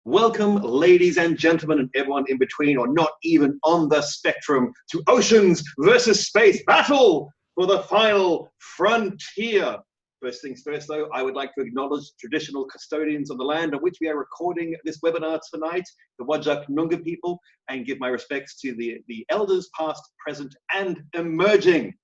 Welcome, ladies and gentlemen, and everyone in between, or not even on the spectrum, to Oceans versus Space Battle for the final frontier. First things first, though, I would like to acknowledge traditional custodians of the land on which we are recording this webinar tonight, the Voyager Noongar people, and give my respects to the elders past, present, and emerging.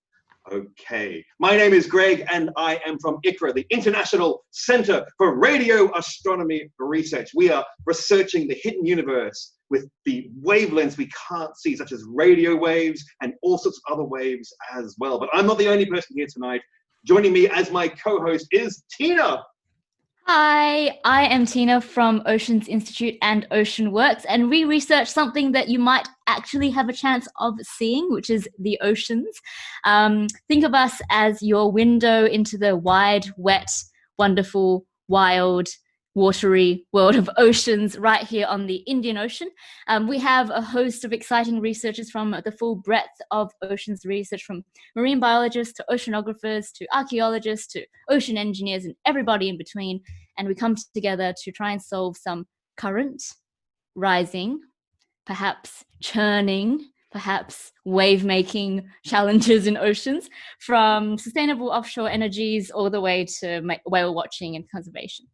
Okay, my name is Greg and I am from ICRAR, the International Center for Radio Astronomy Research. We are researching the hidden universe with the wavelengths we can't see, such as radio waves and all sorts of other waves as well. But I'm not the only person here tonight. Joining me as my co-host is Tina. Hi, I am Tina from Oceans Institute and Ocean Works, and we research something that you might actually have a chance of seeing, which is the oceans. Think of us as your window into the wide, wet, wonderful, wild, watery world of oceans right here on the Indian Ocean. We have a host of exciting researchers from the full breadth of oceans research, from marine biologists to oceanographers to archaeologists to ocean engineers and everybody in between. And we come together to try and solve some current, rising, perhaps churning, perhaps wave-making challenges in oceans, from sustainable offshore energies all the way to whale watching and conservation.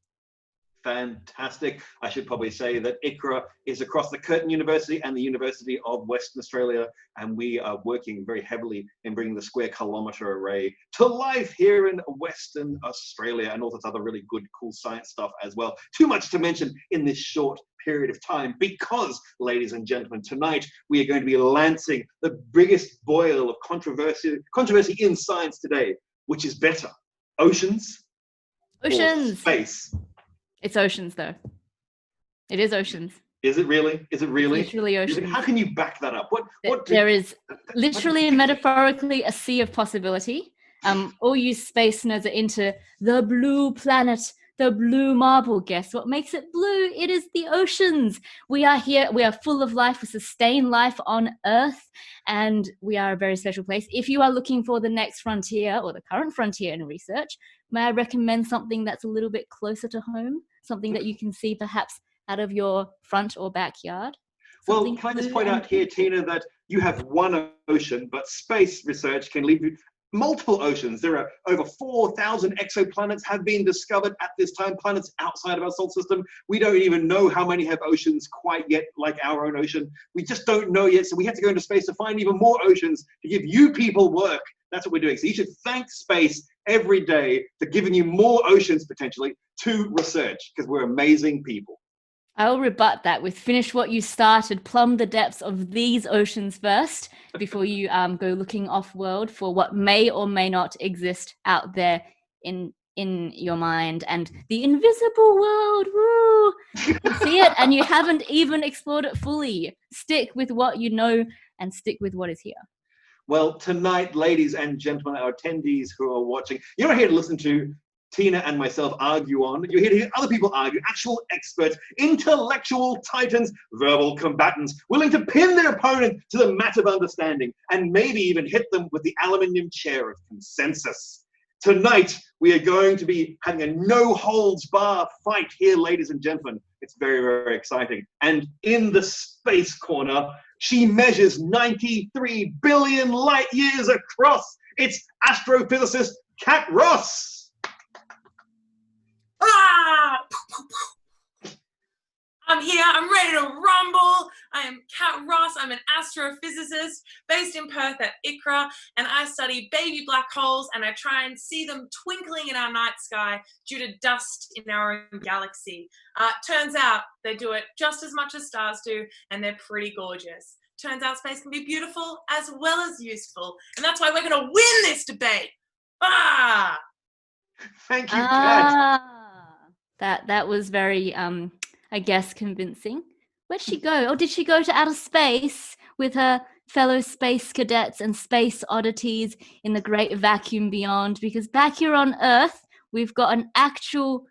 Fantastic. I should probably say that ICRAR is across the Curtin University and the University of Western Australia, and we are working very heavily in bringing the Square Kilometre Array to life here in Western Australia, and all this other really good, cool science stuff as well. Too much to mention in this short period of time because, ladies and gentlemen, tonight we are going to be lancing the biggest boil of controversy in science today. Which is better, oceans or space? It's oceans, though. It is oceans. Is it really? Is it really? It's literally oceans. How can you back that up? There is literally and metaphorically a sea of possibility. All you space nerds are into the blue planet, the blue marble. Guess what makes it blue? It is the oceans. We are here. We are full of life. We sustain life on Earth, and we are a very special place. If you are looking for the next frontier or the current frontier in research, may I recommend something that's a little bit closer to home? Something that you can see perhaps out of your front or backyard? Well, can I just point out here, Tina, that you have one ocean, but space research can lead you multiple oceans. There are over 4,000 exoplanets have been discovered at this time, planets outside of our solar system. We don't even know how many have oceans quite yet, like our own ocean. We just don't know yet, so we have to go into space to find even more oceans to give you people work. That's what we're doing. So you should thank space every day for giving you more oceans, potentially, to research, because we're amazing people. I'll rebut that with finish what you started, plumb the depths of these oceans first before you go looking off-world for what may or may not exist out there in your mind. And the invisible world, woo! You see it and you haven't even explored it fully. Stick with what you know and stick with what is here. Well, tonight, ladies and gentlemen, our attendees who are watching, you're not here to listen to Tina and myself argue on. You're here to hear other people argue, actual experts, intellectual titans, verbal combatants, willing to pin their opponent to the mat of understanding and maybe even hit them with the aluminium chair of consensus. Tonight, we are going to be having a no-holds-bar fight here, ladies and gentlemen. It's very, very exciting. And in the space corner, she measures 93 billion light years across. It's astrophysicist Kat Ross. Ah! I'm here, I'm ready to rumble. I am Kat Ross, I'm an astrophysicist based in Perth at ICRAR, and I study baby black holes and I try and see them twinkling in our night sky due to dust in our own galaxy. Turns out they do it just as much as stars do, and they're pretty gorgeous. Turns out space can be beautiful as well as useful, and that's why we're gonna win this debate. Ah! Thank you, Kat. That was very, I guess, convincing. Where'd she go? Or did she go to outer space with her fellow space cadets and space oddities in the great vacuum beyond? Because back here on Earth, we've got an actual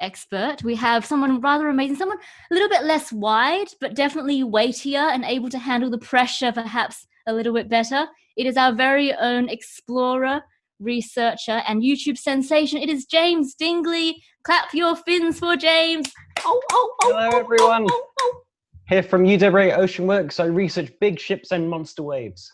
expert. We have someone rather amazing, someone a little bit less wide, but definitely weightier and able to handle the pressure perhaps a little bit better. It is our very own explorer, researcher, and YouTube sensation. It is James Dingley. Clap your fins for James. Hello, everyone. Here from UWA Ocean Works, I research big ships and monster waves.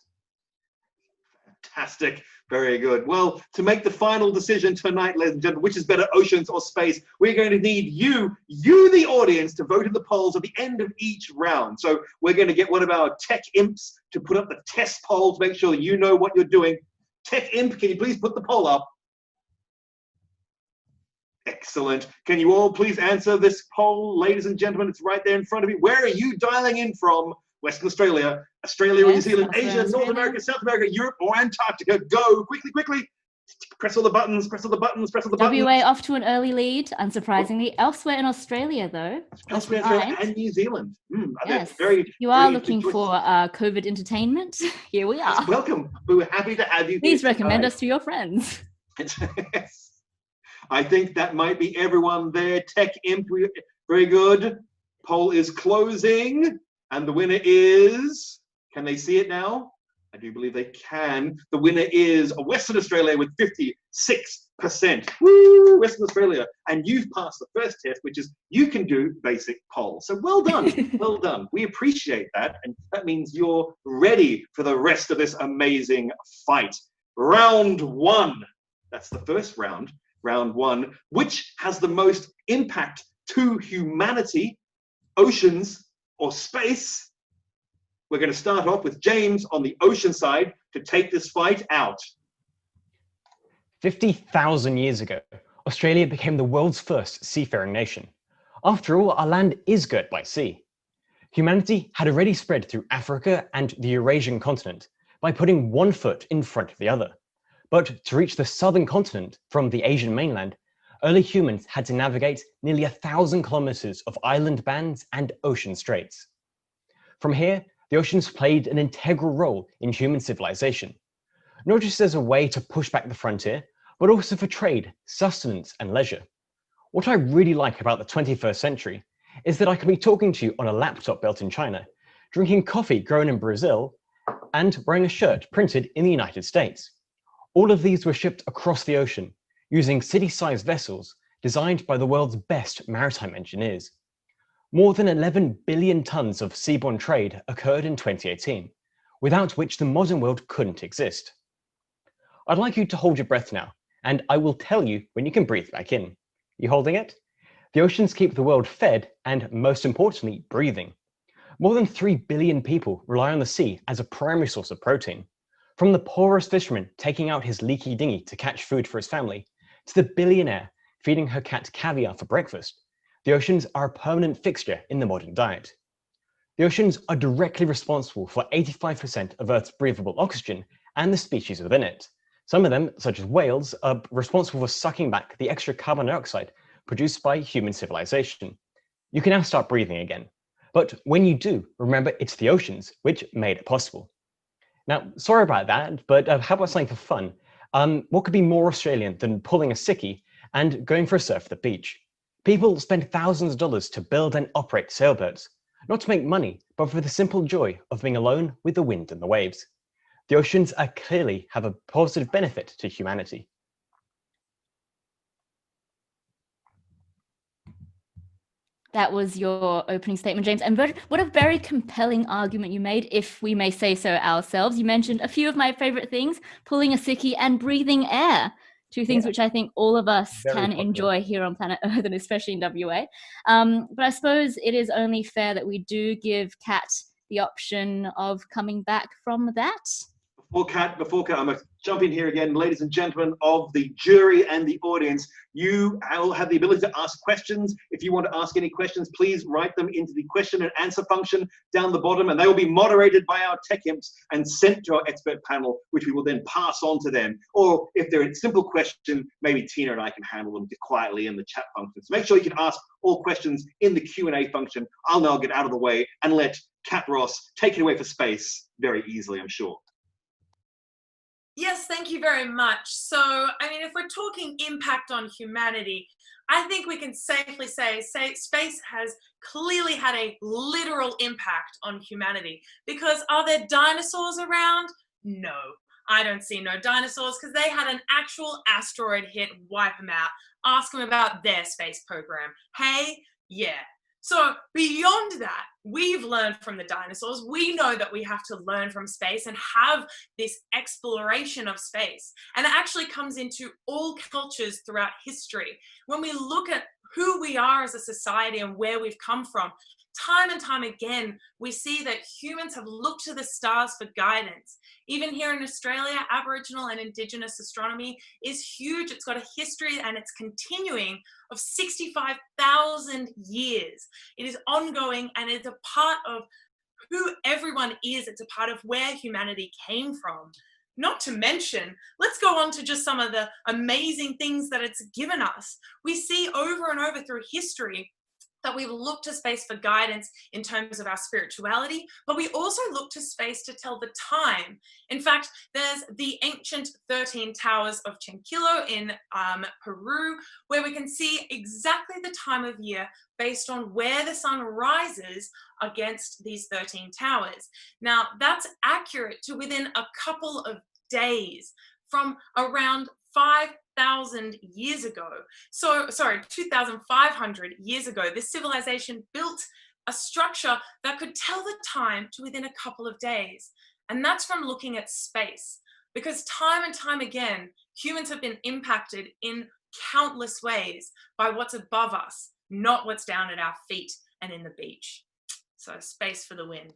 Fantastic. Very good. Well, to make the final decision tonight, ladies and gentlemen, which is better, oceans or space, we're going to need you, the audience, to vote in the polls at the end of each round. So we're going to get one of our tech imps to put up the test poll to make sure that you know what you're doing. Tech imp, can you please put the poll up? Excellent. Can you all please answer this poll, ladies and gentlemen? It's right there in front of you. Where are you dialing in from? Western Australia, Australia or New Zealand, Asia, North America, South America, Europe, or Antarctica? Go quickly, quickly. Press all the buttons, press all the buttons, press all the buttons. WA off to an early lead, unsurprisingly. Elsewhere in Australia, though. Elsewhere in Australia and New Zealand. Yes. Very, you are very looking for COVID entertainment. Here we are. Yes, welcome. We were happy to have you. Please recommend us to your friends. I think that might be everyone there. Tech Imp, very good. Poll is closing. And the winner is, can they see it now? I do believe they can. The winner is Western Australia with 56%. Woo, Western Australia. And you've passed the first test, which is you can do basic poll. So well done, well done. We appreciate that. And that means you're ready for the rest of this amazing fight. Round one. That's the first round, round one. Which has the most impact to humanity? Oceans or space? We're going to start off with James on the ocean side to take this fight out. 50,000 years ago, Australia became the world's first seafaring nation. After all, our land is girt by sea. Humanity had already spread through Africa and the Eurasian continent by putting one foot in front of the other. But to reach the southern continent from the Asian mainland, early humans had to navigate nearly 1,000 kilometers of island bands and ocean straits. From here, the oceans played an integral role in human civilization, not just as a way to push back the frontier, but also for trade, sustenance, and leisure. What I really like about the 21st century is that I can be talking to you on a laptop built in China, drinking coffee grown in Brazil, and wearing a shirt printed in the United States. All of these were shipped across the ocean, using city-sized vessels designed by the world's best maritime engineers. More than 11 billion tons of seaborne trade occurred in 2018, without which the modern world couldn't exist. I'd like you to hold your breath now, and I will tell you when you can breathe back in. You holding it? The oceans keep the world fed and, most importantly, breathing. More than 3 billion people rely on the sea as a primary source of protein. From the poorest fisherman taking out his leaky dinghy to catch food for his family, to the billionaire feeding her cat caviar for breakfast, the oceans are a permanent fixture in the modern diet. The oceans are directly responsible for 85% of Earth's breathable oxygen and the species within it. Some of them, such as whales, are responsible for sucking back the extra carbon dioxide produced by human civilization. You can now start breathing again. But when you do, remember it's the oceans which made it possible. Now, sorry about that, but how about something for fun? What could be more Australian than pulling a sickie and going for a surf at the beach? People spend thousands of dollars to build and operate sailboats, not to make money, but for the simple joy of being alone with the wind and the waves. The oceans clearly have a positive benefit to humanity. That was your opening statement, James. And what a very compelling argument you made, if we may say so ourselves. You mentioned a few of my favorite things, pulling a sickie and breathing air. Two things which I think all of us can enjoy here on planet Earth, and especially in WA. But I suppose it is only fair that we do give Kat the option of coming back from that. Before Kat, I'm going to jump in here again. Ladies and gentlemen of the jury and the audience, you will have the ability to ask questions. If you want to ask any questions, please write them into the question and answer function down the bottom, and they will be moderated by our tech imps and sent to our expert panel, which we will then pass on to them. Or if they're a simple question, maybe Tina and I can handle them quietly in the chat function. So make sure you can ask all questions in the Q&A function. I'll now get out of the way and let Kat Ross take it away for space very easily, I'm sure. Yes, thank you very much. So, I mean, if we're talking impact on humanity, I think we can safely say space has clearly had a literal impact on humanity. Because are there dinosaurs around? No. I don't see no dinosaurs because they had an actual asteroid hit, wipe them out. Ask them about their space program. Hey, yeah. So beyond that, we've learned from the dinosaurs. We know that we have to learn from space and have this exploration of space. And it actually comes into all cultures throughout history. When we look at who we are as a society and where we've come from, time and time again, we see that humans have looked to the stars for guidance. Even here in Australia, Aboriginal and Indigenous astronomy is huge. It's got a history and it's continuing of 65,000 years. It is ongoing and it's a part of who everyone is. It's a part of where humanity came from. Not to mention, let's go on to just some of the amazing things that it's given us. We see over and over through history that we've looked to space for guidance in terms of our spirituality, but we also look to space to tell the time. In fact, there's the ancient 13 towers of Chinchillo in Peru, where we can see exactly the time of year based on where the sun rises against these 13 towers. Now, that's accurate to within a couple of days from around 5,000 years ago. So, sorry, 2,500 years ago, this civilization built a structure that could tell the time to within a couple of days. And that's from looking at space. Because time and time again, humans have been impacted in countless ways by what's above us, not what's down at our feet and in the beach. So space for the win.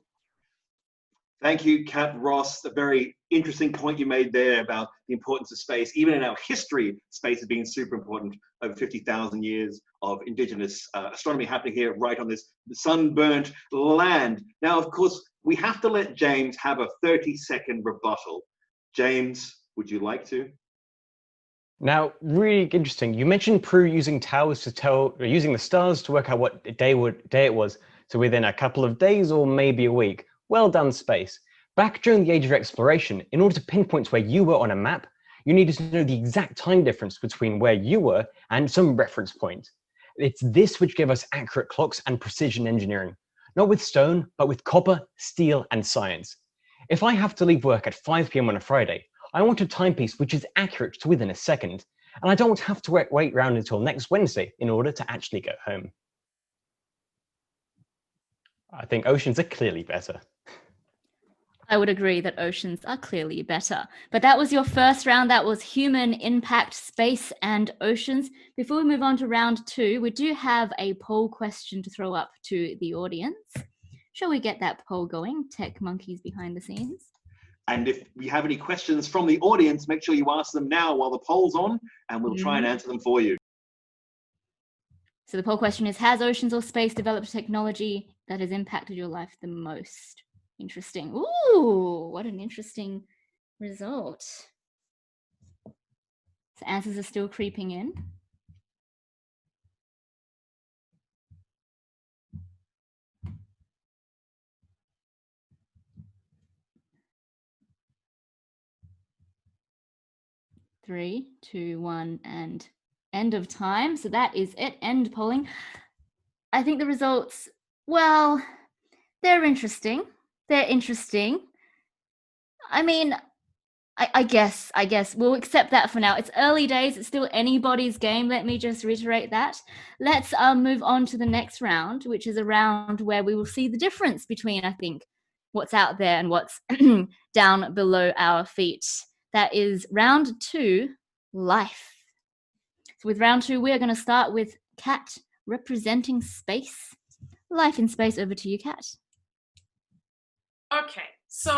Thank you, Kat Ross. A very interesting point you made there about the importance of space. Even in our history, space has been super important. Over 50,000 years of Indigenous astronomy happening here right on this sunburnt land. Now, of course, we have to let James have a 30-second rebuttal. James, would you like to? Now, really interesting. You mentioned Peru using towers to tell, or using the stars to work out what day it was. So within a couple of days or maybe a week. Well done, space. Back during the age of exploration, in order to pinpoint where you were on a map, you needed to know the exact time difference between where you were and some reference point. It's this which gave us accurate clocks and precision engineering. Not with stone, but with copper, steel, and science. If I have to leave work at 5 p.m. on a Friday, I want a timepiece which is accurate to within a second, and I don't have to wait around until next Wednesday in order to actually get home. I think oceans are clearly better. I would agree that oceans are clearly better. But that was your first round. That was human impact, space and oceans. Before we move on to round 2, we do have a poll question to throw up to the audience. Shall we get that poll going? Tech monkeys behind the scenes. And if we have any questions from the audience, make sure you ask them now while the poll's on, and we'll try and answer them for you. So the poll question is, has oceans or space developed technology that has impacted your life the most? Interesting. Ooh, what an interesting result. So answers are still creeping in. Three, two, one, and end of time. So that is it. End polling. I think the results, well, they're interesting. They're interesting. I mean, I guess we'll accept that for now. It's early days. It's still anybody's game. Let me just reiterate that. Let's move on to the next round, which is a round where we will see the difference between, I think, what's out there and what's down below our feet. That is round 2, life. So with round 2, we are going to start with Kat representing space. Life in space. Over to you, Kat. Okay, so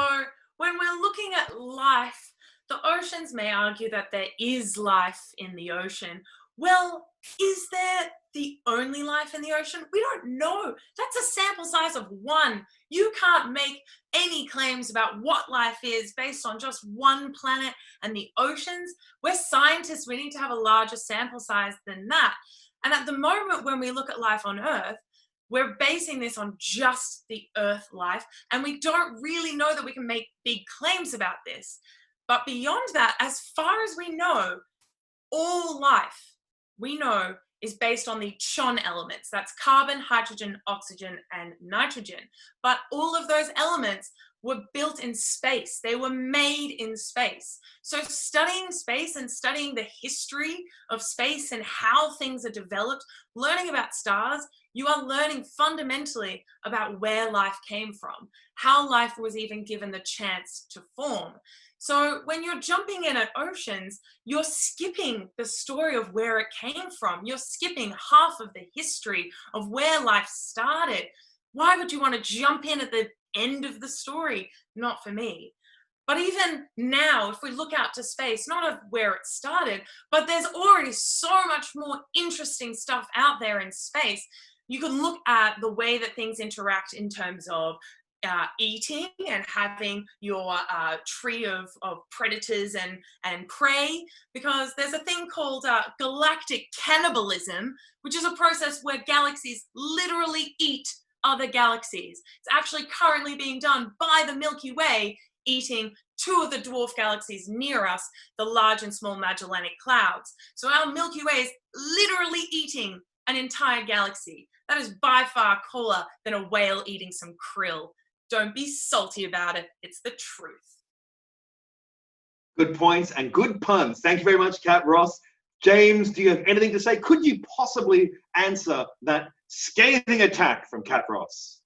when we're looking at life, the oceans may argue that there is life in the ocean. Well, is there the only life in the ocean? We don't know. That's a sample size of 1. You can't make any claims about what life is based on just one planet and the oceans. We're scientists. We need to have a larger sample size than that. And at the moment, when we look at life on Earth, we're basing this on just the Earth life, and we don't really know that we can make big claims about this. But beyond that, as far as we know, all life we know is based on the CHON elements. That's carbon, hydrogen, oxygen, and nitrogen. But all of those elements were built in space. They were made in space. So studying space and studying the history of space and how things are developed, learning about stars, you are learning fundamentally about where life came from, how life was even given the chance to form. So when you're jumping in at oceans, you're skipping the story of where it came from. You're skipping half of the history of where life started. Why would you want to jump in at the end of the story? Not for me. But even now, if we look out to space, not of where it started, but there's already so much more interesting stuff out there in space. You can look at the way that things interact in terms of eating and having your tree of predators and prey, because there's a thing called galactic cannibalism, which is a process where galaxies literally eat other galaxies. It's actually currently being done by the Milky Way, eating two of the dwarf galaxies near us, the Large and Small Magellanic Clouds. So our Milky Way is literally eating an entire galaxy. That is by far cooler than a whale eating some krill. Don't be salty about it. It's the truth. Good points and good puns. Thank you very much, Kat Ross. James, do you have anything to say? Could you possibly answer that scathing attack from Kat Ross?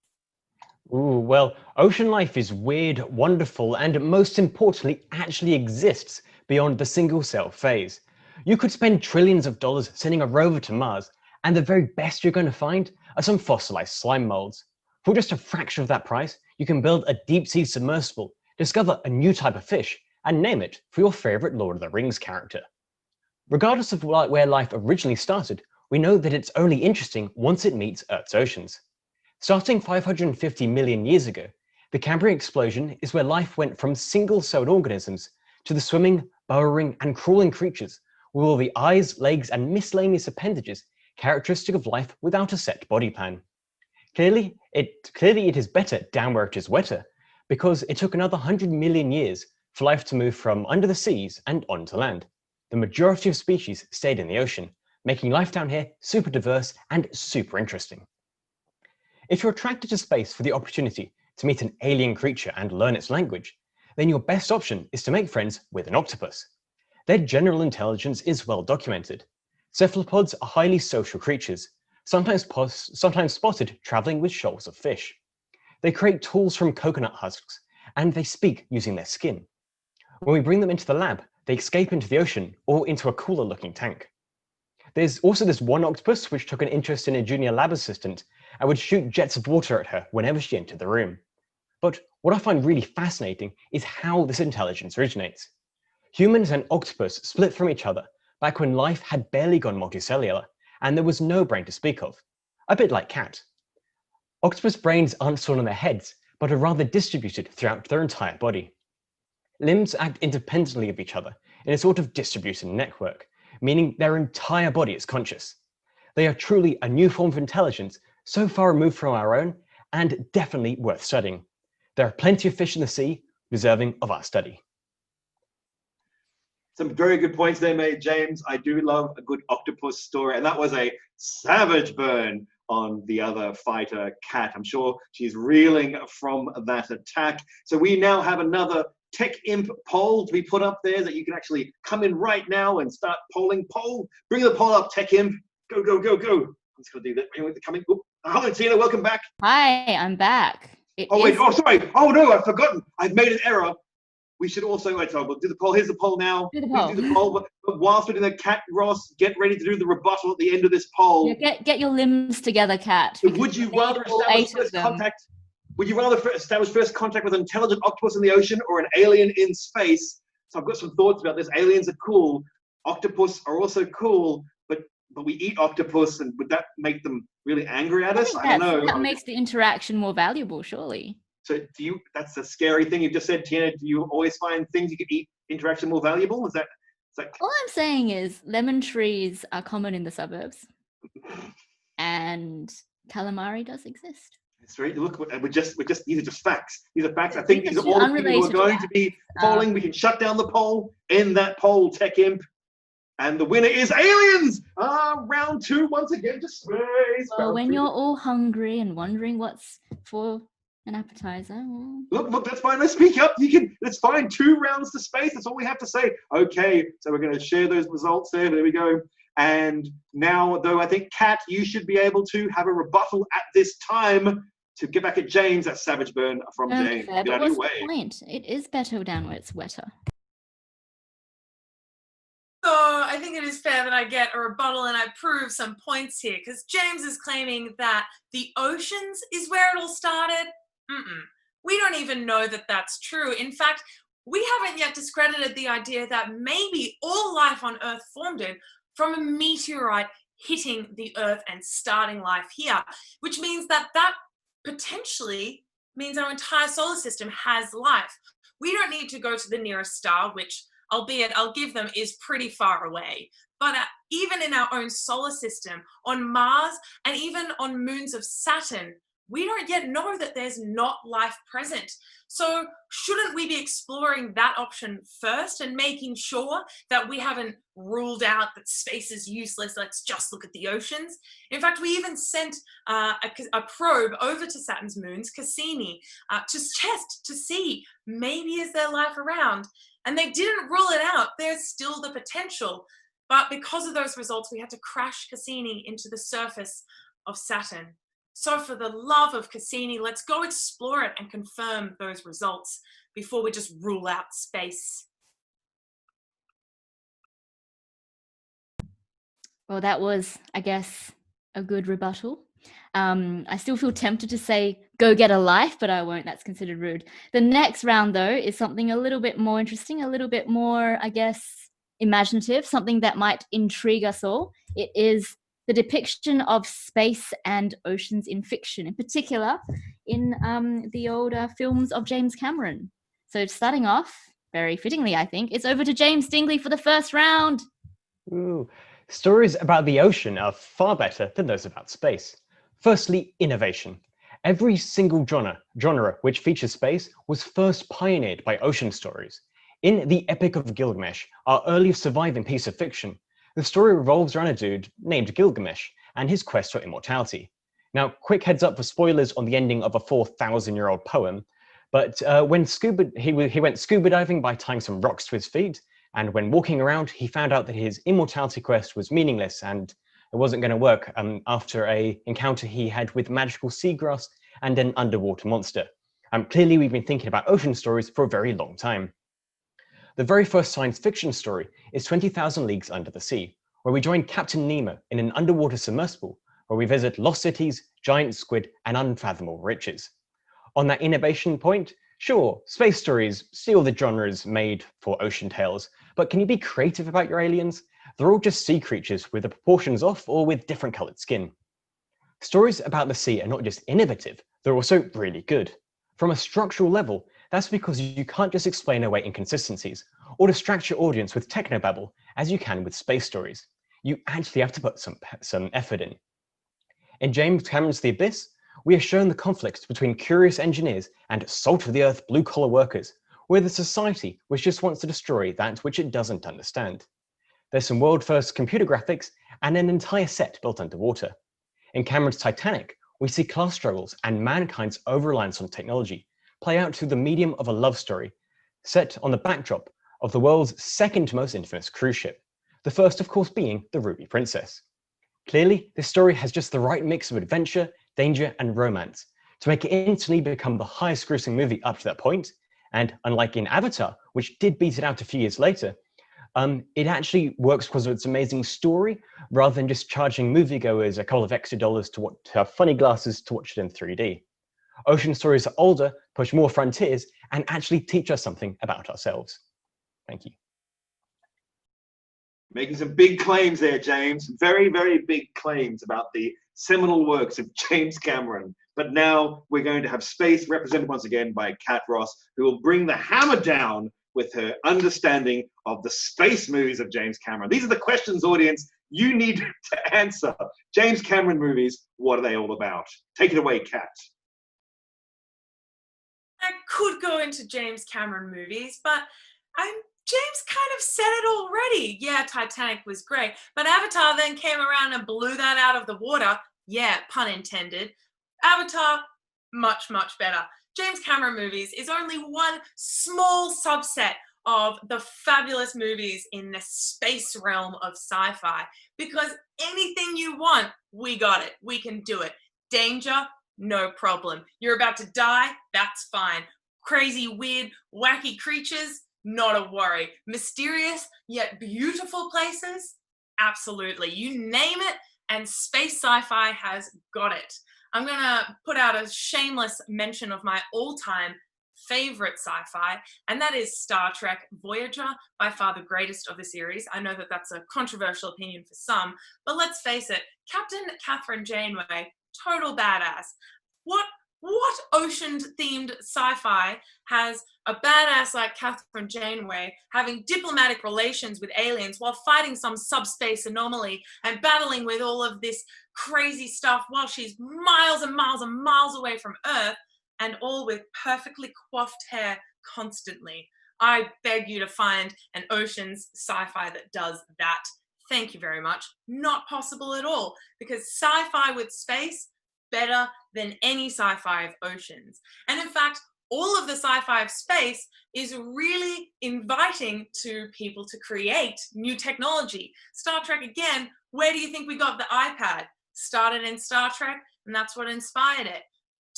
Ooh, well, ocean life is weird, wonderful, and most importantly, actually exists beyond the single cell phase. You could spend trillions of dollars sending a rover to Mars, and the very best you're going to find are some fossilized slime molds. For just a fraction of that price, you can build a deep-sea submersible, discover a new type of fish, and name it for your favorite Lord of the Rings character. Regardless of where life originally started, we know that it's only interesting once it meets Earth's oceans. Starting 550 million years ago, the Cambrian explosion is where life went from single-celled organisms to the swimming, burrowing, and crawling creatures with all the eyes, legs, and miscellaneous appendages characteristic of life without a set body plan. Clearly, it is better down where it is wetter, because it took another 100 million years for life to move from under the seas and onto land. The majority of species stayed in the ocean, making life down here super diverse and super interesting. If you're attracted to space for the opportunity to meet an alien creature and learn its language, then your best option is to make friends with an octopus. Their general intelligence is well documented. Cephalopods are highly social creatures, sometimes spotted traveling with shoals of fish. They create tools from coconut husks, and they speak using their skin. When we bring them into the lab, they escape into the ocean or into a cooler looking tank. There's also this one octopus which took an interest in a junior lab assistant and would shoot jets of water at her whenever she entered the room. But what I find really fascinating is how this intelligence originates. Humans and octopus split from each other back when life had barely gone multicellular and there was no brain to speak of, a bit like cat. Octopus brains aren't stored on their heads, but are rather distributed throughout their entire body. Limbs act independently of each other in a sort of distributed network, meaning their entire body is conscious. They are truly a new form of intelligence, so far removed from our own, and definitely worth studying. There are plenty of fish in the sea, deserving of our study. Some very good points they made, James. I do love a good octopus story, and that was a savage burn on the other fighter, Kat. I'm sure she's reeling from that attack. So we now have another Tech Imp poll to be put up there that you can actually come in right now and start polling. Bring the poll up, Tech Imp. Go, go, go, go. I'm just going to do that. Anyone coming? Oh, hello, Tina. Welcome back. Hi, I'm back. Sorry. Oh, no, I've forgotten. I've made an error. We should also, we'll do the poll. Here's the poll now. Do the poll. Do the poll. But whilst we're doing the Kat Ross, get ready to do the rebuttal at the end of this poll. Yeah, get your limbs together, Kat. Would you rather establish first contact? Would you rather establish first contact with an intelligent octopus in the ocean or an alien in space? So I've got some thoughts about this. Aliens are cool. Octopus are also cool, but we eat octopus, and would that make them really angry at us? I don't know. That makes the interaction more valuable, surely. So that's a scary thing you've just said, Tina. Do you always find things you could eat interaction more valuable? Is that all I'm saying is lemon trees are common in the suburbs. And calamari does exist. It's right. Look, these are just facts. These are facts. I think these are all the people who are going to be polling. We can shut down the poll, end that poll, Tech Imp. And the winner is aliens! Round 2 once again to space. Well, when you're all hungry and wondering what's for An appetizer. Mm. Look, that's fine. Let's speak up. It's fine. 2 rounds to space. That's all we have to say. Okay, so we're going to share those results there. There we go. And now, though, I think, Kat, you should be able to have a rebuttal at this time to get back at James. That savage burn from James. Fair, Get but out of what's your way. the point? It is better down where it's wetter. So I think it is fair that I get a rebuttal and I prove some points here, because James is claiming that the oceans is where it all started. We don't even know that that's true. In fact, we haven't yet discredited the idea that maybe all life on Earth formed from a meteorite hitting the Earth and starting life here, which means that potentially means our entire solar system has life. We don't need to go to the nearest star, which, albeit I'll give them, is pretty far away. But even in our own solar system, on Mars, and even on moons of Saturn, we don't yet know that there's not life present. So shouldn't we be exploring that option first and making sure that we haven't ruled out that space is useless? Let's just look at the oceans. In fact, we even sent a probe over to Saturn's moons, Cassini, to test to see maybe is there life around. And they didn't rule it out. There's still the potential. But because of those results, we had to crash Cassini into the surface of Saturn. So for the love of Cassini, let's go explore it and confirm those results before we just rule out space. Well, that was, I guess, a good rebuttal. I still feel tempted to say, go get a life, but I won't. That's considered rude. The next round, though, is something a little bit more interesting, a little bit more, I guess, imaginative, something that might intrigue us all. It is the depiction of space and oceans in fiction, in particular in the older films of James Cameron. So starting off, very fittingly, I think, it's over to James Dingley for the first round. Ooh. Stories about the ocean are far better than those about space. Firstly, innovation. Every single genre which features space was first pioneered by ocean stories. In The Epic of Gilgamesh, our earliest surviving piece of fiction, the story revolves around a dude named Gilgamesh and his quest for immortality. Now, quick heads up for spoilers on the ending of a 4,000-year-old poem, but when he went scuba diving by tying some rocks to his feet, and when walking around, he found out that his immortality quest was meaningless and it wasn't going to work after an encounter he had with magical seagrass and an underwater monster. Clearly, we've been thinking about ocean stories for a very long time. The very first science fiction story is 20,000 Leagues Under the Sea, where we join Captain Nemo in an underwater submersible, where we visit lost cities, giant squid, and unfathomable riches. On that innovation point, sure, space stories steal the genres made for ocean tales, but can you be creative about your aliens? They're all just sea creatures with the proportions off or with different coloured skin. Stories about the sea are not just innovative, they're also really good. From a structural level, that's because you can't just explain away inconsistencies or distract your audience with technobabble as you can with space stories. You actually have to put some effort in. In James Cameron's The Abyss, we are shown the conflict between curious engineers and salt-of-the-earth blue-collar workers, with a society which just wants to destroy that which it doesn't understand. There's some world-first computer graphics and an entire set built underwater. In Cameron's Titanic, we see class struggles and mankind's over-reliance on technology play out through the medium of a love story, set on the backdrop of the world's second most infamous cruise ship, the first of course being the Ruby Princess. Clearly, this story has just the right mix of adventure, danger, and romance to make it instantly become the highest grossing movie up to that point, and unlike in Avatar, which did beat it out a few years later, it actually works because of its amazing story, rather than just charging moviegoers a couple of extra dollars to have funny glasses to watch it in 3D. Ocean stories are older, push more frontiers, and actually teach us something about ourselves. Thank you. Making some big claims there, James. Very, very big claims about the seminal works of James Cameron. But now we're going to have space represented once again by Kat Ross, who will bring the hammer down with her understanding of the space movies of James Cameron. These are the questions, audience, you need to answer. James Cameron movies, what are they all about? Take it away, Kat. I could go into James Cameron movies, but James kind of said it already. Yeah, Titanic was great, but Avatar then came around and blew that out of the water. Yeah, pun intended. Avatar, much, much better. James Cameron movies is only one small subset of the fabulous movies in the space realm of sci-fi, because anything you want, we got it. We can do it. Danger, no problem. You're about to die, that's fine. Crazy, weird, wacky creatures, not a worry. Mysterious yet beautiful places, absolutely. You name it, and space sci-fi has got it. I'm gonna put out a shameless mention of my all-time favorite sci-fi, and that is Star Trek Voyager, by far the greatest of the series. I know that that's a controversial opinion for some, but let's face it, Captain Catherine Janeway, total badass. What ocean-themed sci-fi has a badass like Catherine Janeway having diplomatic relations with aliens while fighting some subspace anomaly and battling with all of this crazy stuff while she's miles and miles and miles away from Earth, and all with perfectly coiffed hair constantly? I beg you to find an oceans sci-fi that does that. Thank you very much. Not possible at all, because sci-fi with space, better than any sci-fi of oceans. And in fact, all of the sci-fi of space is really inviting to people to create new technology. Star Trek, again, where do you think we got the iPad? Started in Star Trek, and that's what inspired it.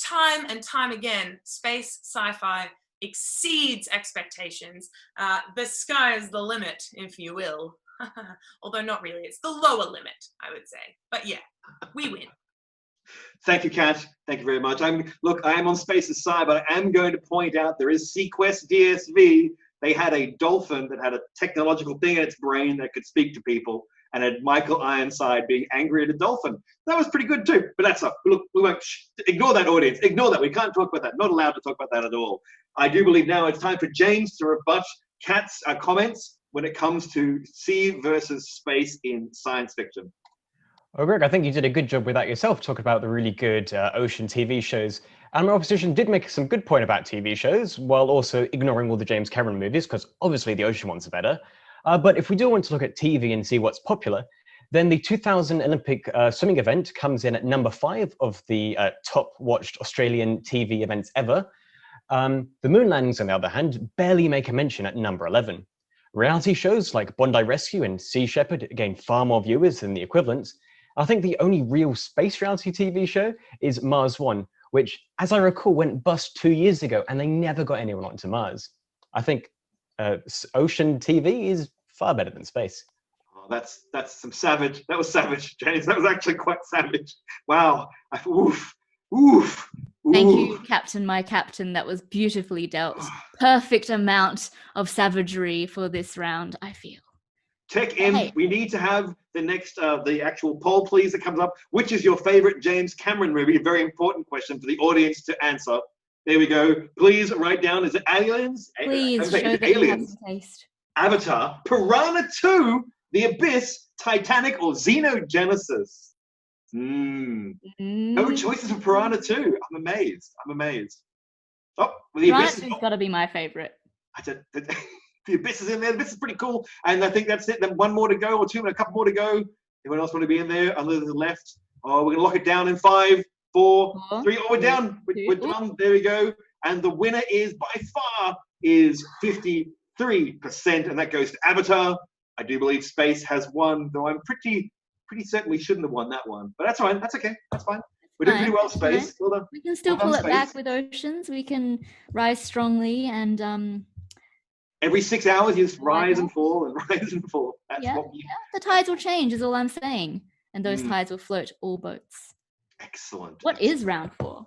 Time and time again, space sci-fi exceeds expectations. The sky is the limit, if you will. Although not really, it's the lower limit, I would say. But yeah, we win. Thank you, Kat. Thank you very much. Look, I am on Space's side, but I am going to point out there is Sequest DSV. They had a dolphin that had a technological thing in its brain that could speak to people, and had Michael Ironside being angry at a dolphin. That was pretty good too, but that's look, we won't, ignore that, audience. Ignore that. We can't talk about that. Not allowed to talk about that at all. I do believe now it's time for James to rebut Kat's comments when it comes to sea versus space in science fiction. Oh, Greg, I think you did a good job with that yourself, talking about the really good ocean TV shows. And my opposition did make some good point about TV shows, while also ignoring all the James Cameron movies, because obviously the ocean ones are better. But if we do want to look at TV and see what's popular, then the 2000 Olympic swimming event comes in at number 5 of the top watched Australian TV events ever. The moon landings, on the other hand, barely make a mention at number 11. Reality shows like Bondi Rescue and Sea Shepherd gain far more viewers than the equivalents. I think the only real space reality TV show is Mars One, which, as I recall, went bust 2 years ago, and they never got anyone onto Mars. I think ocean TV is far better than space. Oh, that's some savage. That was savage, James. That was actually quite savage. Wow. Oof. Oof. Thank you, Captain, my captain. That was beautifully dealt. Perfect amount of savagery for this round, I feel. Tech M, Hey. we need to have the next, the actual poll, please, that comes up. Which is your favorite James Cameron movie? A very important question for the audience to answer. There we go. Please write down, is it Aliens? Please show that you have some taste. Avatar, Piranha 2, The Abyss, Titanic, or Xenogenesis? No choices for Piranha 2. I'm amazed. Oh, well, The Abyss Piranha 2's got to be my favorite. The Abyss is in there. The Abyss is pretty cool. And I think that's it. Then one more to go, or two, and a couple more to go. Anyone else want to be in there? Other than the left. Oh, we're going to lock it down in 5, 4, 3. Oh, we're down. We're done. There we go. And the winner is, by far, is 53%. And that goes to Avatar. I do believe Space has won, though I'm pretty certain we shouldn't have won that one. But that's fine. That's okay. That's fine. We're doing pretty well, Space. Well done. We can still pull it back with Oceans. We can rise strongly and every 6 hours, you just rise and fall and rise and fall. That's what we... the tides will change, is all I'm saying. And those tides will float all boats. Excellent. What is round 4?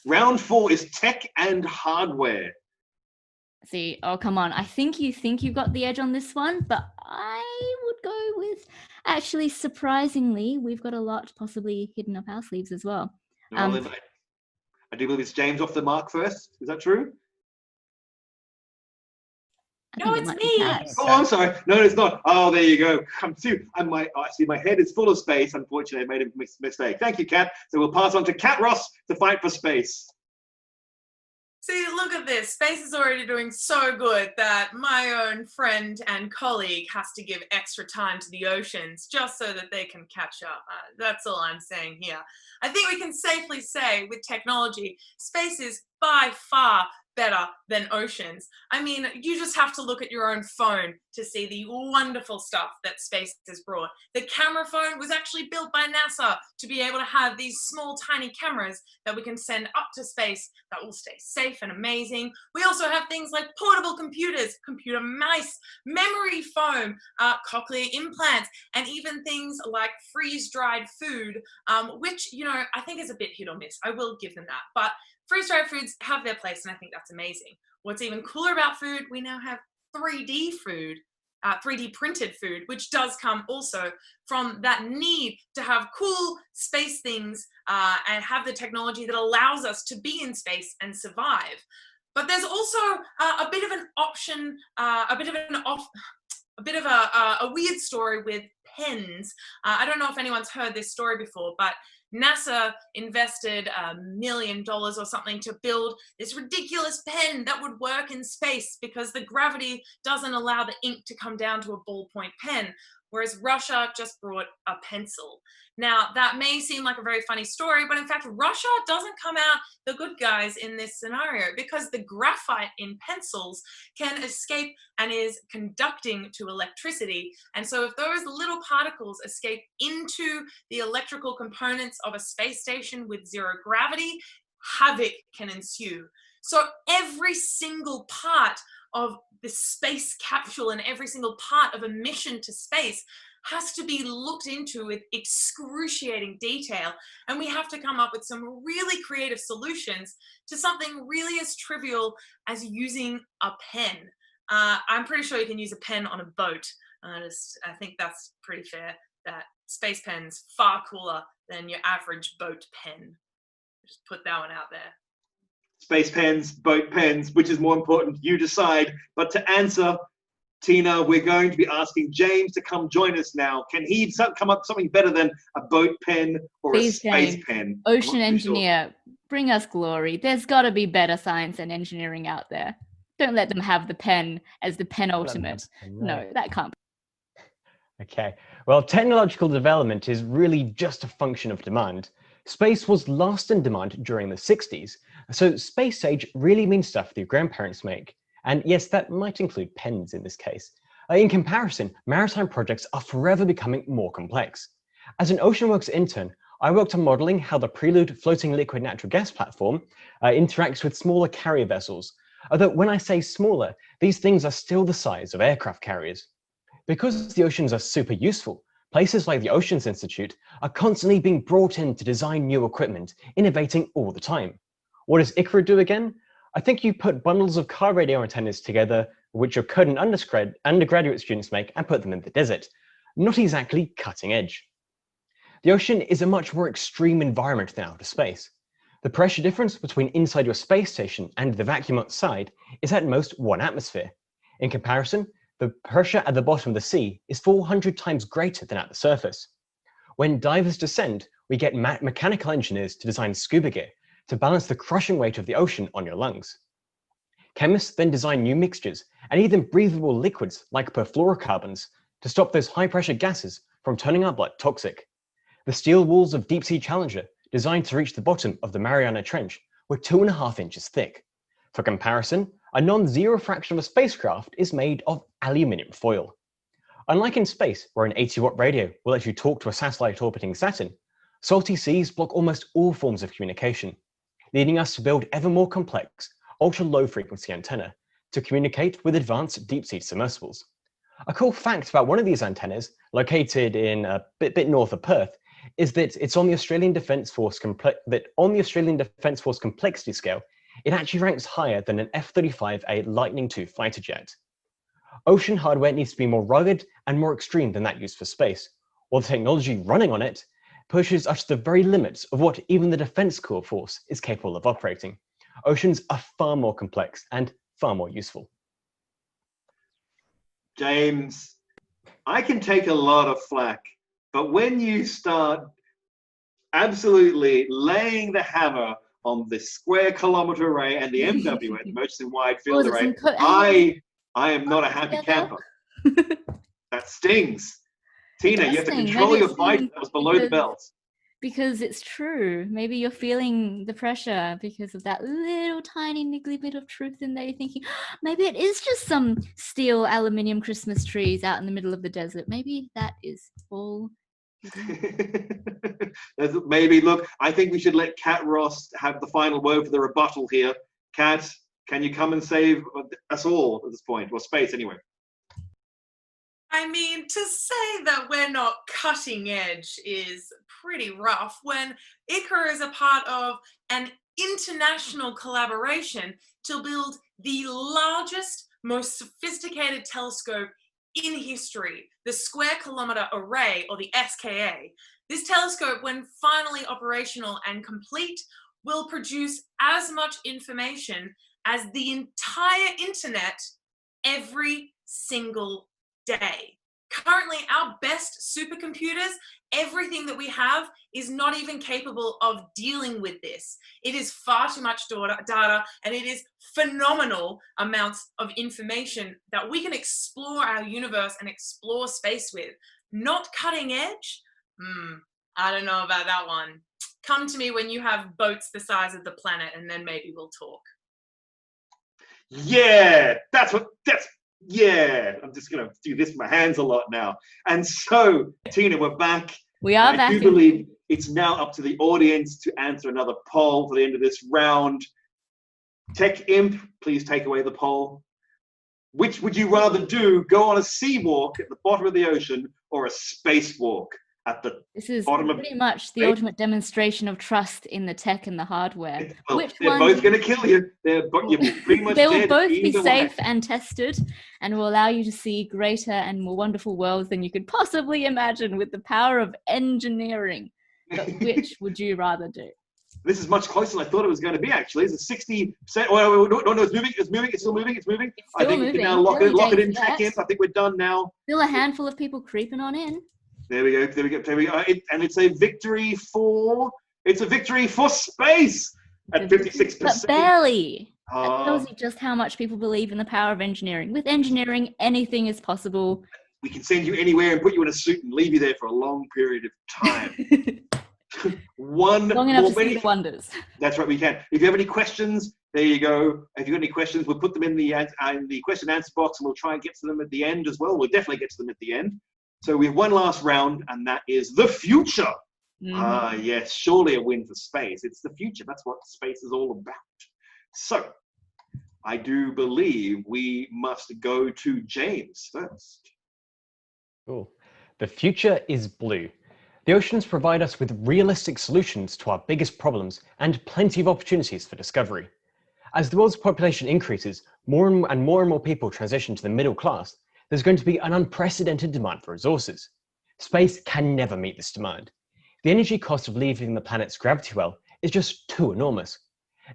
Round 4 is tech and hardware. See, oh, come on. I think you've got the edge on this one, but I would go with, actually, surprisingly, we've got a lot possibly hidden up our sleeves as well. I do believe it's James off the mark first. Is that true? No, it's me. Oh, I'm sorry. No, it's not. Oh, there you go. I see my head is full of space. Unfortunately, I made a mistake. Thank you, Kat. So we'll pass on to Kat Ross to fight for space. See, look at this. Space is already doing so good that my own friend and colleague has to give extra time to the oceans just so that they can catch up. That's all I'm saying here. I think we can safely say with technology, space is by far better than oceans. I mean, you just have to look at your own phone to see the wonderful stuff that space has brought. The camera phone was actually built by NASA to be able to have these small, tiny cameras that we can send up to space that will stay safe and amazing. We also have things like portable computers, computer mice, memory foam, cochlear implants, and even things like freeze-dried food, which, you know, I think is a bit hit or miss. I will give them that. But freeze-dried foods have their place, and I think that's amazing. What's even cooler about food, we now have 3D food, 3D printed food, which does come also from that need to have cool space things and have the technology that allows us to be in space and survive. But there's also a bit of an option, a bit of a weird story with pens. I don't know if anyone's heard this story before, but NASA invested $1 million or something to build this ridiculous pen that would work in space because the gravity doesn't allow the ink to come down to a ballpoint pen, whereas Russia just brought a pencil. Now, that may seem like a very funny story, but in fact, Russia doesn't come out the good guys in this scenario because the graphite in pencils can escape and is conducting to electricity. And so if those little particles escape into the electrical components of a space station with zero gravity, havoc can ensue. So every single part of the space capsule and every single part of a mission to space has to be looked into with excruciating detail. And we have to come up with some really creative solutions to something really as trivial as using a pen. I'm pretty sure you can use a pen on a boat. I think that's pretty fair, that space pen's far cooler than your average boat pen. Just put that one out there. Space pens, boat pens, which is more important? You decide. But to answer, Tina, we're going to be asking James to come join us now. Can he come up with something better than a boat pen or Please, a space James, pen? ocean engineer, bring us glory. There's got to be better science and engineering out there. Don't let them have the pen as the penultimate. No, that can't be. Okay, well, technological development is really just a function of demand. Space was last in demand during the 60s, so space age really means stuff that your grandparents make. And yes, that might include pens in this case. In comparison, maritime projects are forever becoming more complex. As an OceanWorks intern, I worked on modeling how the Prelude floating liquid natural gas platform interacts with smaller carrier vessels. Although when I say smaller, these things are still the size of aircraft carriers. Because the oceans are super useful, places like the Oceans Institute are constantly being brought in to design new equipment, innovating all the time. What does ICRAR do again? I think you put bundles of car radio antennas together, which your code and undergraduate students make, and put them in the desert. Not exactly cutting edge. The ocean is a much more extreme environment than outer space. The pressure difference between inside your space station and the vacuum outside is at most 1 atmosphere. In comparison, the pressure at the bottom of the sea is 400 times greater than at the surface. When divers descend, we get mechanical engineers to design scuba gear to balance the crushing weight of the ocean on your lungs. Chemists then design new mixtures and even breathable liquids like perfluorocarbons to stop those high-pressure gases from turning our blood toxic. The steel walls of Deep Sea Challenger, designed to reach the bottom of the Mariana Trench, were 2.5 inches thick. For comparison, a non-zero fraction of a spacecraft is made of aluminium foil. Unlike in space, where an 80-watt radio will let you talk to a satellite orbiting Saturn, salty seas block almost all forms of communication, leading us to build ever more complex, ultra-low frequency antenna to communicate with advanced deep-sea submersibles. A cool fact about one of these antennas, located in a bit north of Perth, is that it's on the Australian Defence Force complexity scale, it actually ranks higher than an F-35A Lightning II fighter jet. Ocean hardware needs to be more rugged and more extreme than that used for space, while the technology running on it pushes us to the very limits of what even the Defence Corps force is capable of operating. Oceans are far more complex and far more useful. James, I can take a lot of flack, but when you start absolutely laying the hammer on the square kilometer array and the MWA, the Murchison Wide What was Field it, Array, some I am not a happy together? camper. That stings. Tina, It you does have to sting. control Maybe your it's fight. stinging That was below the belt. because it's true. Maybe you're feeling the pressure because of that little tiny niggly bit of truth in there. You're thinking, maybe it is just some steel aluminium Christmas trees out in the middle of the desert. Maybe that is all it is. Maybe, look, I think we should let Kat Ross have the final word for the rebuttal here. Kat, can you come and save us all at this point? Well, space anyway. I mean, to say that we're not cutting edge is pretty rough when ICRAR is a part of an international collaboration to build the largest, most sophisticated telescope in history, the Square Kilometre Array, or the SKA. This telescope, when finally operational and complete, will produce as much information as the entire internet every single day. Currently, our best supercomputers, everything that we have, is not even capable of dealing with this. It is far too much data, and it is phenomenal amounts of information that we can explore our universe and explore space with. Not cutting edge? I don't know about that one. Come to me when you have boats the size of the planet, and then maybe we'll talk. Yeah, yeah, I'm just going to do this with my hands a lot now. And so, Tina, we're back. We are back. I do believe it's now up to the audience to answer another poll for the end of this round. Tech Imp, please take away the poll. Which would you rather do, go on a sea walk at the bottom of the ocean or a spacewalk at the This is bottom of pretty much the space? ultimate demonstration of trust in the tech and the hardware. Well, Which they're one both going to kill you. You're pretty much they will dead both be either way. safe and tested and will allow you to see greater and more wonderful worlds than you could possibly imagine with the power of engineering. But which would you rather do? This is much closer than I thought it was going to be, actually. It's a 60%. Oh, no, it's moving. It's still moving. It's still I think we can now lock it in, Tech Imp. I think we're done now. Still a handful of people creeping on in. There we go. And it's a victory for space at 56%. But barely. That tells you just how much people believe in the power of engineering. With engineering, anything is possible. We can send you anywhere and put you in a suit and leave you there for a long period of time. Long enough to see the wonders. That's right, we can. If you have any questions, there you go. If you've got any questions, we'll put them in the question and answer box, and we'll try and get to them at the end as well. We'll definitely get to them at the end. So we have one last round, and that is the future. Yes, surely a win for space. It's the future. That's what space is all about. So I do believe we must go to James first. Cool. The future is blue. The oceans provide us with realistic solutions to our biggest problems and plenty of opportunities for discovery. As the world's population increases, more and more people transition to the middle class, there's going to be an unprecedented demand for resources. Space can never meet this demand. The energy cost of leaving the planet's gravity well is just too enormous.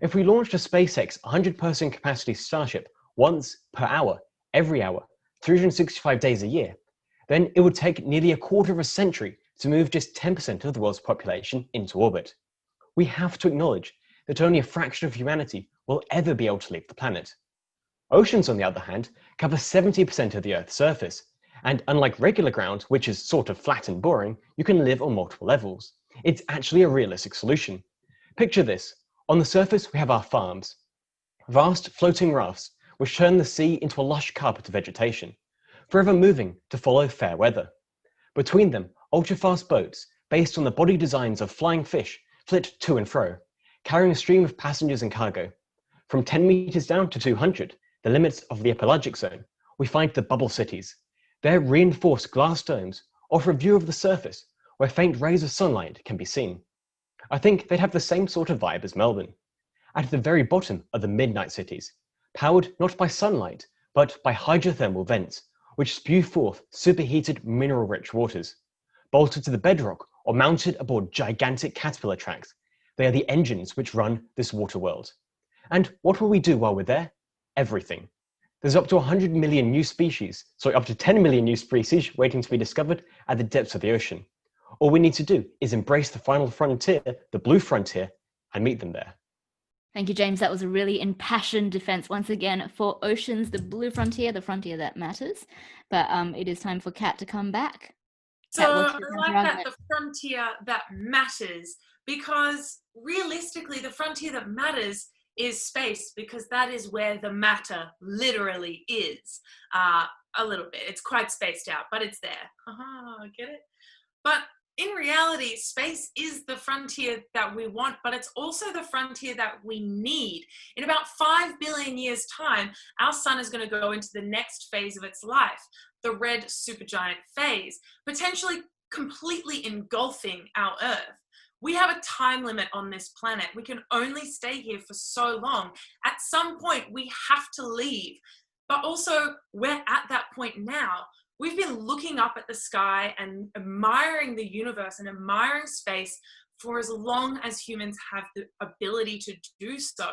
If we launched a SpaceX 100-person capacity Starship once per hour, every hour, 365 days a year, then it would take nearly a quarter of a century to move just 10% of the world's population into orbit. We have to acknowledge that only a fraction of humanity will ever be able to leave the planet. Oceans, on the other hand, cover 70% of the Earth's surface, and unlike regular ground, which is sort of flat and boring, you can live on multiple levels. It's actually a realistic solution. Picture this. On the surface, we have our farms. Vast floating rafts which turn the sea into a lush carpet of vegetation, forever moving to follow fair weather. Between them, ultra-fast boats, based on the body designs of flying fish, flit to and fro, carrying a stream of passengers and cargo. From 10 meters down to 200, the limits of the epipelagic zone, we find the bubble cities. Their reinforced glass domes offer a view of the surface where faint rays of sunlight can be seen. I think they'd have the same sort of vibe as Melbourne. At the very bottom are the midnight cities, powered not by sunlight, but by hydrothermal vents, which spew forth superheated mineral-rich waters. Bolted to the bedrock or mounted aboard gigantic caterpillar tracks, they are the engines which run this water world. And what will we do while we're there? Everything. There's up to 100 million new species, up to 10 million new species waiting to be discovered at the depths of the ocean. All we need to do is embrace the final frontier, the blue frontier, and meet them there. Thank you, James. That was a really impassioned defense once again for oceans, the blue frontier, the frontier that matters. But it is time for Kat to come back. So Kat, what's I your like that, counter-argument? the frontier that matters, because realistically, the frontier that matters is space, because that is where the matter literally is. A little bit. It's quite spaced out, but it's there. Get it? But in reality, space is the frontier that we want, but it's also the frontier that we need. In about 5 billion years' time, our sun is going to go into the next phase of its life, the red supergiant phase, potentially completely engulfing our Earth. We have a time limit on this planet. We can only stay here for so long. At some point, we have to leave. But also, we're at that point now. We've been looking up at the sky and admiring the universe and admiring space for as long as humans have the ability to do so.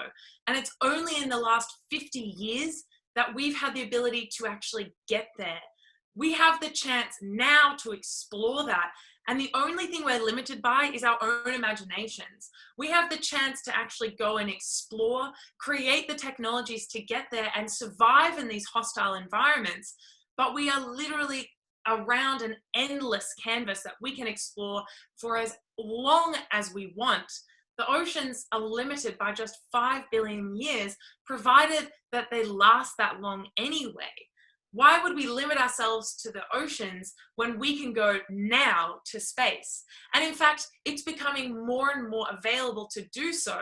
And it's only in the last 50 years that we've had the ability to actually get there. We have the chance now to explore that. And the only thing we're limited by is our own imaginations. We have the chance to actually go and explore, create the technologies to get there and survive in these hostile environments. But we are literally around an endless canvas that we can explore for as long as we want. The oceans are limited by just 5 billion years, provided that they last that long anyway. Why would we limit ourselves to the oceans when we can go now to space? And in fact, it's becoming more and more available to do so.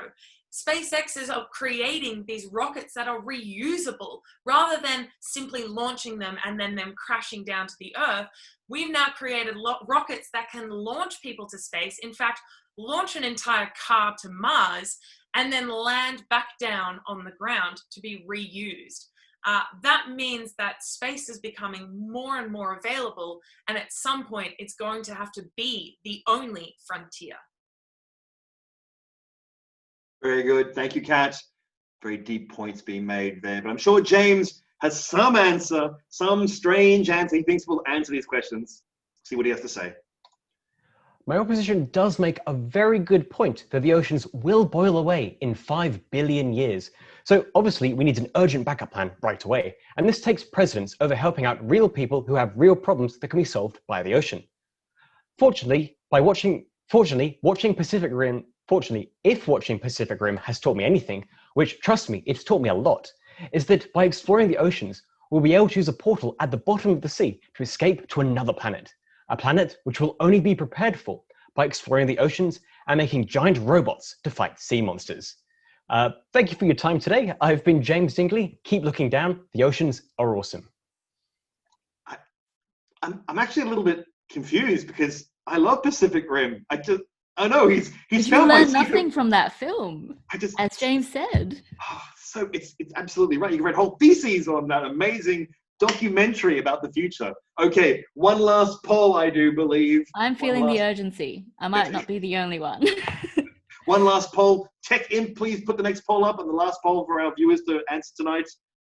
SpaceX is creating these rockets that are reusable rather than simply launching them and then them crashing down to the Earth. We've now created rockets that can launch people to space. In fact, launch an entire car to Mars and then land back down on the ground to be reused. That means that space is becoming more and more available, and at some point it's going to have to be the only frontier. Very good. Thank you, Kat. Very deep points being made there. But I'm sure James has some answer, some strange answer. He thinks we'll answer these questions. See what he has to say. My opposition does make a very good point that the oceans will boil away in 5 billion years. So obviously we need an urgent backup plan right away. And this takes precedence over helping out real people who have real problems that can be solved by the ocean. Fortunately, if watching Pacific Rim has taught me anything, which, trust me, it's taught me a lot, is that by exploring the oceans, we'll be able to use a portal at the bottom of the sea to escape to another planet. A planet which will only be prepared for by exploring the oceans and making giant robots to fight sea monsters. Thank you for your time today. I've been James Dingley. Keep looking down. The oceans are awesome. I'm actually a little bit confused because I love Pacific Rim. I know he's Did found you my learn secret. nothing from that film? As James said. So it's absolutely right. You can read whole theses on that amazing documentary about the future. Okay, one last poll, I do believe. I'm feeling the urgency. I might not be the only one. One last poll. Tech Imp, please put the next poll up, and the last poll for our viewers to answer tonight.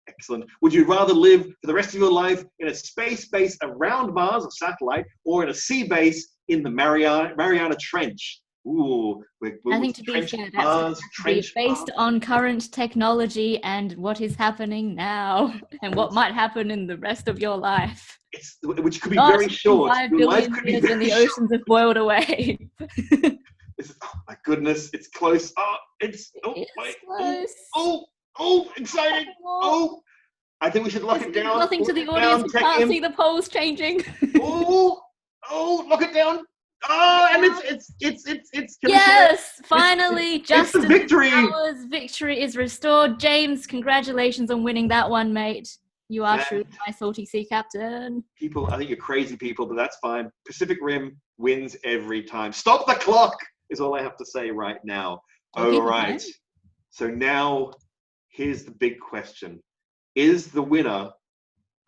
Excellent. Would you rather live for the rest of your life in a space base around Mars, a satellite, or in a sea base in the Mariana Trench? Ooh, I think to be fair, that's based on current technology and what is happening now and what might happen in the rest of your life. Which could be very short. 5 billion years when the oceans have boiled away. Oh my goodness, it's close. It's close. Oh, exciting. Oh, I think we should lock it down. Nothing to the audience. We can't see the polls changing. Oh, lock it down. And it's yes, finally, Justin victory. Power's victory is restored. James, congratulations on winning that one, mate. You are truly my salty sea captain. People, I think you're crazy people, but that's fine. Pacific Rim wins every time. Stop the clock is all I have to say right now. All right. So now here's the big question. Is the winner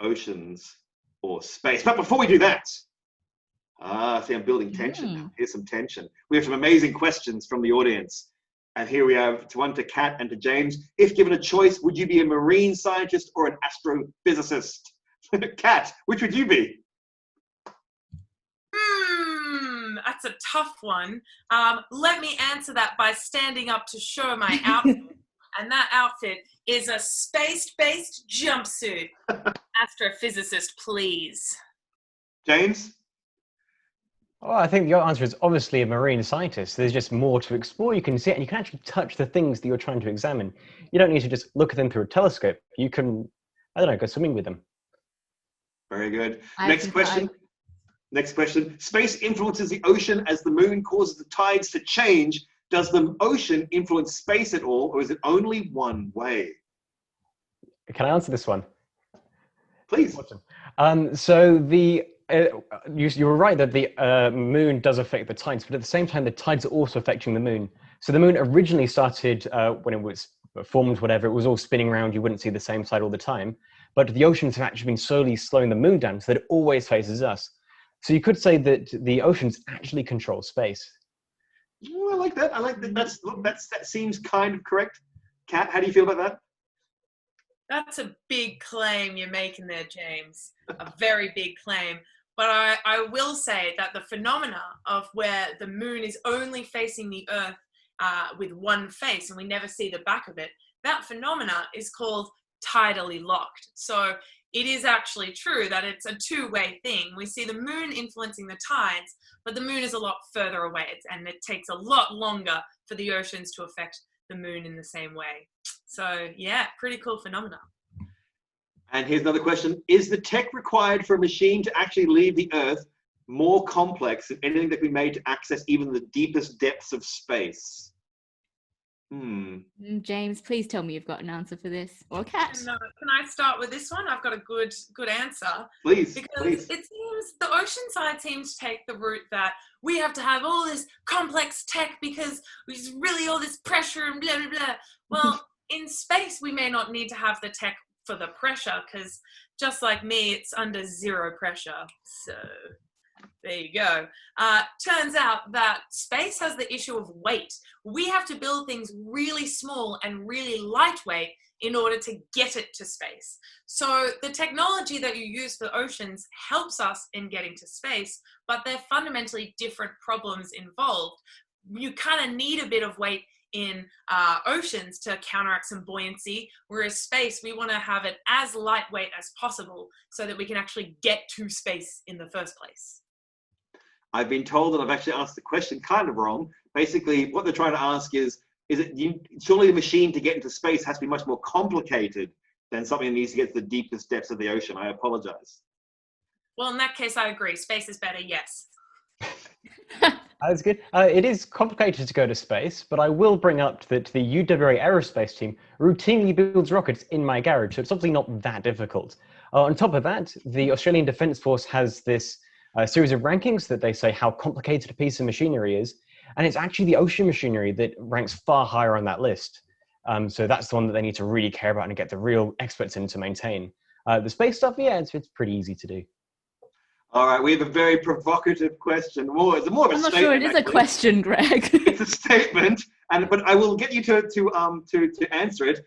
oceans or space? But before we do that, see, I'm building tension. Here's some tension. We have some amazing questions from the audience. And here we have one to Kat and to James. If given a choice, would you be a marine scientist or an astrophysicist? Kat, which would you be? That's a tough one. Let me answer that by standing up to show my outfit. And that outfit is a space-based jumpsuit. Astrophysicist, please. James? Well, I think your answer is obviously a marine scientist. There's just more to explore. You can see it and you can actually touch the things that you're trying to examine. You don't need to just look at them through a telescope. You can, I don't know, go swimming with them. Very good. Next question. Next question. Space influences the ocean as the moon causes the tides to change. Does the ocean influence space at all, or is it only one way? Can I answer this one? Please. So you were right that the moon does affect the tides, but at the same time, the tides are also affecting the moon. So the moon originally started when it was formed, whatever, it was all spinning around. You wouldn't see the same side all the time. But the oceans have actually been slowly slowing the moon down so that it always faces us. So you could say that the oceans actually control space. Oh, I like that. I like that. That seems kind of correct. Kat, how do you feel about that? That's a big claim you're making there, James. A very big claim. But I will say that the phenomena of where the moon is only facing the Earth with one face and we never see the back of it, that phenomena is called tidally locked. So it is actually true that it's a two-way thing. We see the moon influencing the tides, but the moon is a lot further away, and it takes a lot longer for the oceans to affect the moon in the same way. So yeah, pretty cool phenomena. And here's another question. Is the tech required for a machine to actually leave the Earth more complex than anything that can be made to access even the deepest depths of space? James, please tell me you've got an answer for this. Or Kat. Can I start with this one? I've got a good answer. Please, because please. It seems the ocean side seems to take the route that we have to have all this complex tech because there's really all this pressure and blah, blah, blah. Well, in space, we may not need to have the tech for the pressure because just like me, it's under zero pressure. So there you go. Turns out that space has the issue of weight. We have to build things really small and really lightweight in order to get it to space. So the technology that you use for oceans helps us in getting to space, but they're fundamentally different problems involved. You kind of need a bit of weight in oceans to counteract some buoyancy, whereas space, we want to have it as lightweight as possible so that we can actually get to space in the first place. I've been told that I've actually asked the question kind of wrong. Basically, what they're trying to ask is surely the machine to get into space has to be much more complicated than something that needs to get to the deepest depths of the ocean. I apologize. Well, in that case, I agree. Space is better, yes. That's good. It is complicated to go to space, but I will bring up that the UWA aerospace team routinely builds rockets in my garage, so it's obviously not that difficult. On top of that, the Australian Defence Force has this series of rankings that they say how complicated a piece of machinery is, and it's actually the ocean machinery that ranks far higher on that list. So that's the one that they need to really care about and get the real experts in to maintain. The space stuff, yeah, it's pretty easy to do. All right, we have a very provocative question. It's more of a statement. I'm not sure it is a question, Greg. It's a statement, but I will get you to answer it.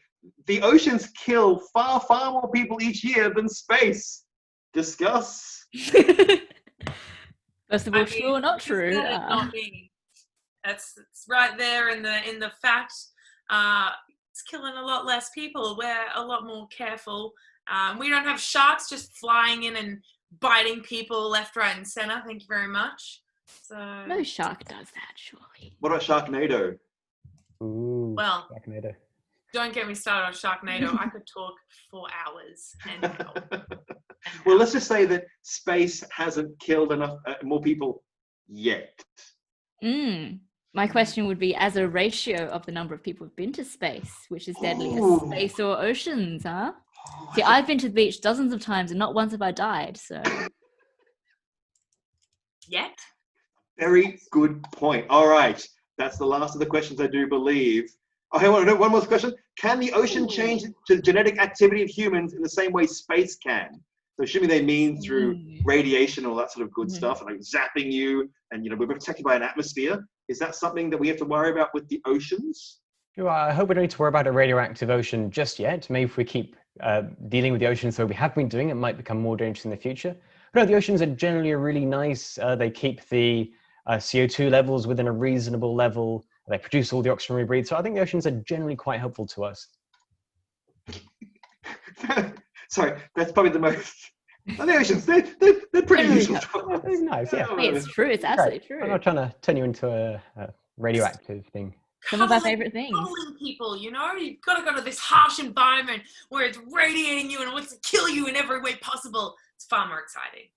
The oceans kill far more people each year than space. Discuss. First of all, true or not true? Not me. It's right there in the fact. It's killing a lot less people. We're a lot more careful. We don't have sharks just flying in and biting people left, right, and center. Thank you very much. So no shark does that, surely. What about Sharknado? Ooh, well, Sharknado. Don't get me started on Sharknado. I could talk for hours and hours. Well, let's just say that space hasn't killed enough more people yet. My question would be, as a ratio of the number of people who've been to space, which is deadlier, space or oceans, huh? See, I've been to the beach dozens of times and not once have I died, so. Yet? Very good point. All right. That's the last of the questions, I do believe. Okay, one more question. Can the ocean change the genetic activity of humans in the same way space can? So assuming they mean through radiation, all that sort of good stuff, and like zapping you, and we're protected by an atmosphere. Is that something that we have to worry about with the oceans? Well, I hope we don't need to worry about a radioactive ocean just yet. Maybe if we keep dealing with the oceans the way we have been doing, it might become more dangerous in the future. But no, the oceans are generally really nice. They keep the CO2 levels within a reasonable level. They produce all the oxygen we breathe. So I think the oceans are generally quite helpful to us. Sorry, that's probably the most. The oceans, they're pretty useful. They're nice, yeah. Hey, it's true. It's absolutely true. I'm not trying to turn you into a radioactive thing. Some of our favorite things. Cuddling people, you know, you've got to go to this harsh environment where it's radiating you and it wants to kill you in every way possible. It's far more exciting.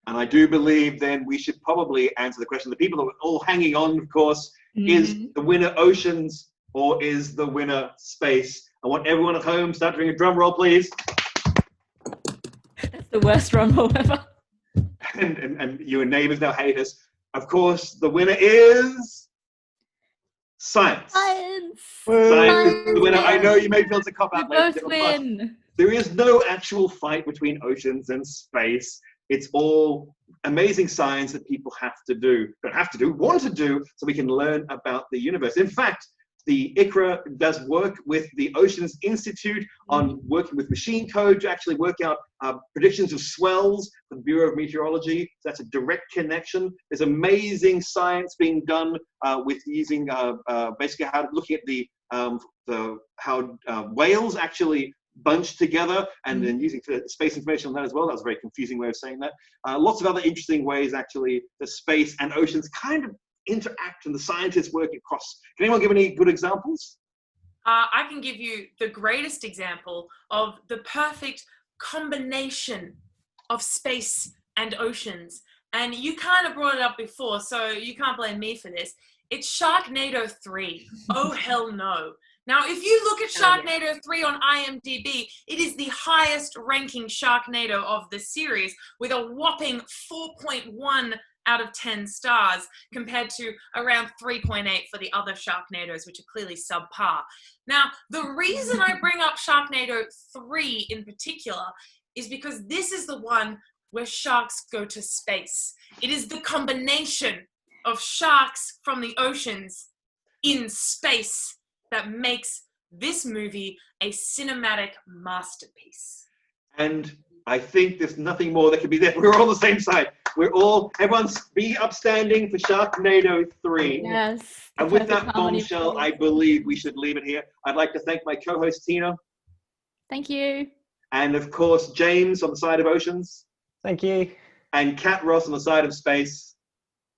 And I do believe then we should probably answer the question. The people that were all hanging on, of course, is the winner oceans or is the winner space? I want everyone at home, start doing a drum roll, please. That's the worst drum roll ever. And your neighbors now hate us. Of course, the winner is science. Science. Science is the winner. I know you may feel it's a cop-out. We both win. There is no actual fight between oceans and space. It's all amazing science that people have to do, want to do, so we can learn about the universe. In fact, the ICRAR does work with the Oceans Institute on working with machine code to actually work out predictions of swells for the Bureau of Meteorology. So that's a direct connection. There's amazing science being done with using basically looking at how whales actually bunch together, and then using space information on that as well. That was a very confusing way of saying that. Lots of other interesting ways actually the space and oceans kind of interact, and the scientists work across. Can anyone give any good examples? I can give you the greatest example of the perfect combination of space and oceans. And you kind of brought it up before, so you can't blame me for this. It's Sharknado 3. Oh, hell no. Now, if you look at Sharknado 3 on IMDb, it is the highest ranking Sharknado of the series with a whopping 4.1 out of 10 stars compared to around 3.8 for the other Sharknados, which are clearly subpar. Now, the reason I bring up Sharknado 3 in particular is because this is the one where sharks go to space. It is the combination of sharks from the oceans in space that makes this movie a cinematic masterpiece. And I think there's nothing more that can be there. We're all on the same side. Everyone's be upstanding for Sharknado 3. Yes. And with that bombshell, I believe we should leave it here. I'd like to thank my co-host, Tina. Thank you. And of course, James on the side of oceans. Thank you. And Kat Ross on the side of space.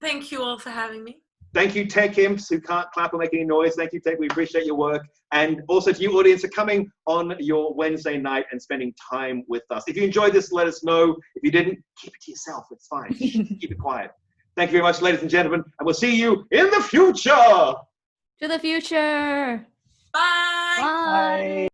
Thank you all for having me. Thank you, tech imps who can't clap or make any noise. Thank you, tech. We appreciate your work. And also to you, audience, for coming on your Wednesday night and spending time with us. If you enjoyed this, let us know. If you didn't, keep it to yourself. It's fine. Keep it quiet. Thank you very much, ladies and gentlemen. And we'll see you in the future. To the future. Bye. Bye. Bye.